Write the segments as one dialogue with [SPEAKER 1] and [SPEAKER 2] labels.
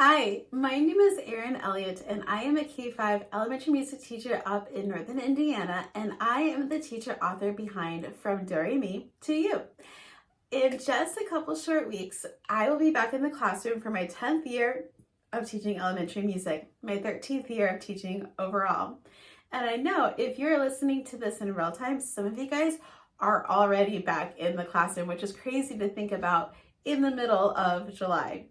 [SPEAKER 1] Hi, my name is Erin Elliott, and I am a K-5 elementary music teacher up in Northern Indiana, and I am the teacher author behind From Do-Re-Mi to You. In just a couple short weeks, I will be back in the classroom for my 10th year of teaching elementary music, my 13th year of teaching overall. And I know if you're listening to this in real time, some of you guys are already back in the classroom, which is crazy to think about in the middle of July.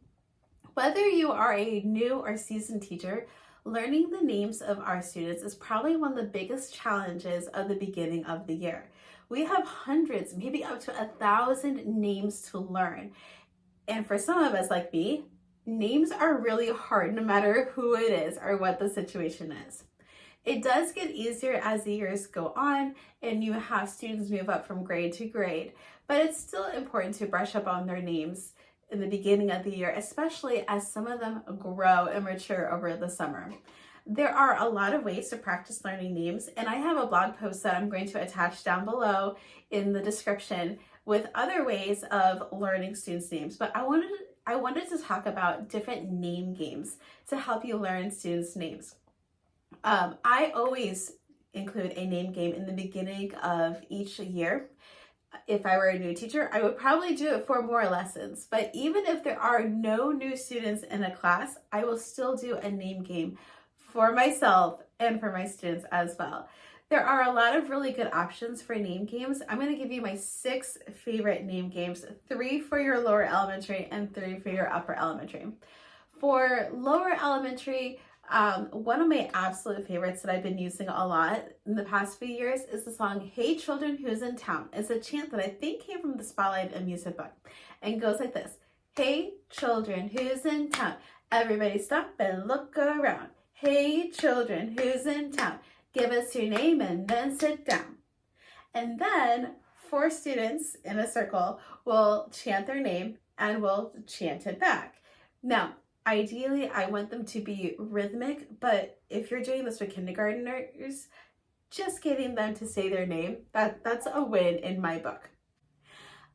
[SPEAKER 1] Whether you are a new or seasoned teacher, learning the names of our students is probably one of the biggest challenges of the beginning of the year. We have hundreds, maybe up to 1,000 names to learn. And for some of us like me, names are really hard no matter who it is or what the situation is. It does get easier as the years go on and you have students move up from grade to grade, but it's still important to brush up on their names in the beginning of the year, especially as some of them grow and mature over the summer. There are a lot of ways to practice learning names, and I have a blog post that I'm going to attach down below in the description with other ways of learning students' names. But I wanted to talk about different name games to help you learn students' names. I always include a name game in the beginning of each year. If I were a new teacher, I would probably do it for more lessons. But even if there are no new students in a class, I will still do a name game for myself and for my students as well. There are a lot of really good options for name games. I'm going to give you my 6 favorite name games, 3 for your lower elementary and 3 for your upper elementary. For lower elementary, one of my absolute favorites that I've been using a lot in the past few years is the song Hey Children Who's in Town. It's a chant that I think came from the Spotlight and Music book and goes like this. Hey children, who's in town? Everybody stop and look around. Hey children, who's in town? Give us your name and then sit down. And then 4 students in a circle will chant their name and will chant it back. Now, ideally, I want them to be rhythmic, but if you're doing this with kindergartners, just getting them to say their name, that's a win in my book.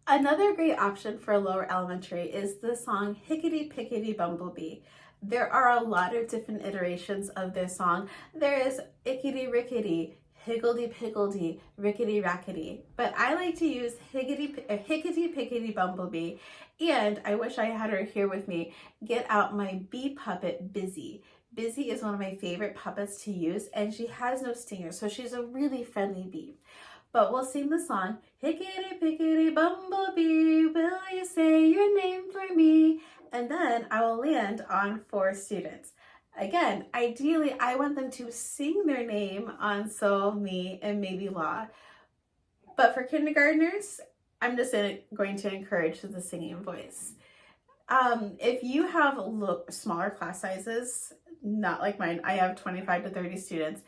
[SPEAKER 1] Another great option for lower elementary is the song Hickety Pickety Bumblebee. There are a lot of different iterations of this song. There is Ickety Rickety, Higgledy Piggledy, Rickety Rackety, but I like to use Hickety Pickety Bumblebee, and I wish I had her here with me. Get out my bee puppet, Busy. Busy is one of my favorite puppets to use, and she has no stinger, so she's a really friendly bee. But we'll sing the song, Hickety Pickety Bumblebee, will you say your name for me? And then I will land on 4 students. Again, ideally, I want them to sing their name on So, Me, and maybe La. But for kindergartners, I'm just going to encourage the singing voice. If you have smaller class sizes, not like mine, I have 25 to 30 students,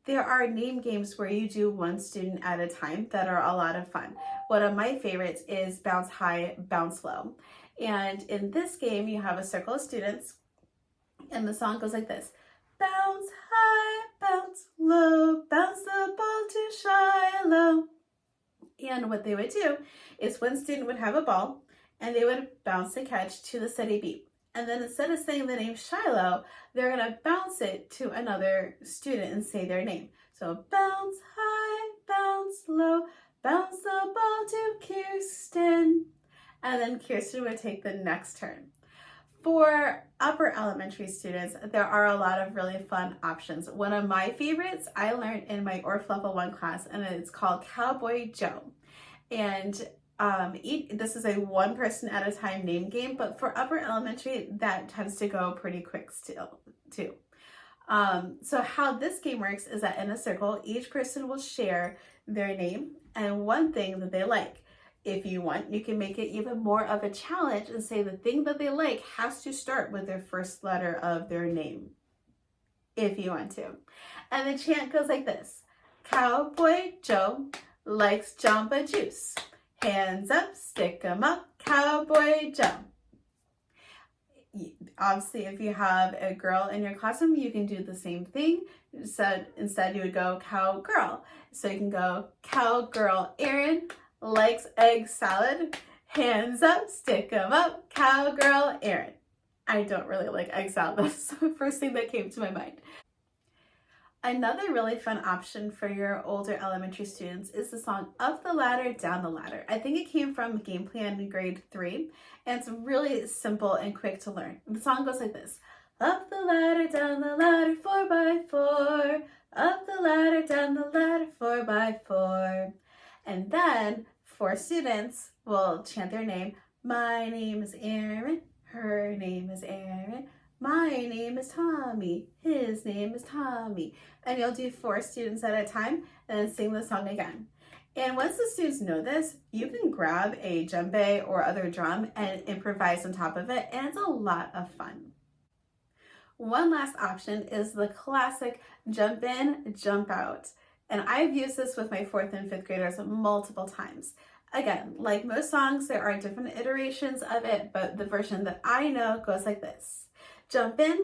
[SPEAKER 1] there are name games where you do 1 student at a time that are a lot of fun. One of my favorites is Bounce High, Bounce Low. And in this game, you have a circle of students, and the song goes like this. Bounce high, bounce low, bounce the ball to Shiloh. And what they would do is 1 student would have a ball, and they would bounce the catch to the steady beat. And then instead of saying the name Shiloh, they're going to bounce it to another student and say their name. So bounce high, bounce low, bounce the ball to Kirsten. And then Kirsten would take the next turn. For upper elementary students, there are a lot of really fun options. One of my favorites I learned in my ORF Level 1 class, and it's called Cowboy Joe. And this is a 1 person at a time name game, but for upper elementary, that tends to go pretty quick still too. So how this game works is that in a circle, each person will share their name and one thing that they like. If you want, you can make it even more of a challenge and say the thing that they like has to start with their first letter of their name, if you want to. And the chant goes like this. Cowboy Joe likes Jamba Juice. Hands up, stick 'em up, Cowboy Joe. Obviously, if you have a girl in your classroom, you can do the same thing. So instead, you would go cowgirl. So you can go cowgirl Erin likes egg salad. Hands up, stick 'em up, Cowgirl Erin. I don't really like Exile. That's the first thing that came to my mind. Another really fun option for your older elementary students is the song Up the Ladder, Down the Ladder. I think it came from Game Plan in grade 3, and it's really simple and quick to learn. The song goes like this. Up the ladder, down the ladder, 4 by 4. Up the ladder, down the ladder, 4 by 4. And then 4 students will chant their name. My name is Erin. Her name is Erin. My name is Tommy. His name is Tommy. And you'll do 4 students at a time and then sing the song again. And once the students know this, you can grab a djembe or other drum and improvise on top of it, and it's a lot of fun. One last option is the classic jump in, jump out. And I've used this with my 4th and 5th graders multiple times. Again, like most songs, there are different iterations of it, but the version that I know goes like this. Jump in,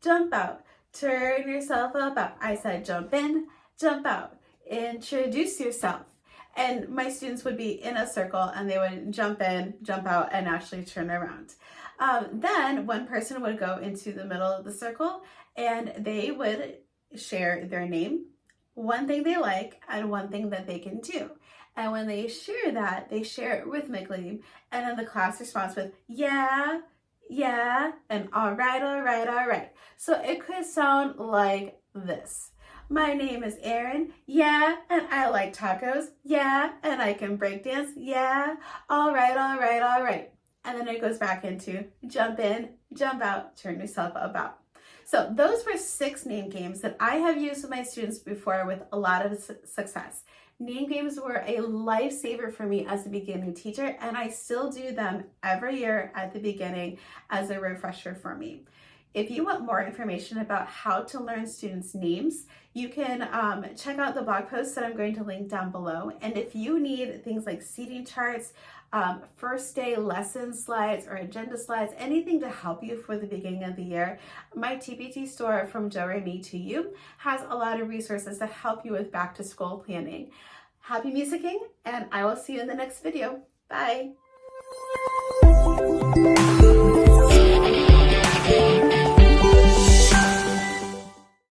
[SPEAKER 1] jump out, turn yourself about. I said jump in, jump out, introduce yourself. And my students would be in a circle and they would jump in, jump out, and actually turn around. Then one person would go into the middle of the circle and they would share their name, one thing they like, and one thing that they can do. And when they share that, they share it rhythmically, and then the class responds with, yeah, yeah, and all right, all right, all right. So it could sound like this. My name is Erin, yeah, and I like tacos, yeah, and I can break dance, yeah, all right, all right, all right. And then it goes back into jump in, jump out, turn yourself about. So those were 6 name games that I have used with my students before with a lot of success. Name games were a lifesaver for me as a beginning teacher, and I still do them every year at the beginning as a refresher for me. If you want more information about how to learn students' names, you can check out the blog post that I'm going to link down below. And if you need things like seating charts, first day lesson slides or agenda slides, anything to help you for the beginning of the year, my TPT store From Do-Re-Mi to You has a lot of resources to help you with back to school planning. Happy musicking, and I will see you in the next video. Bye.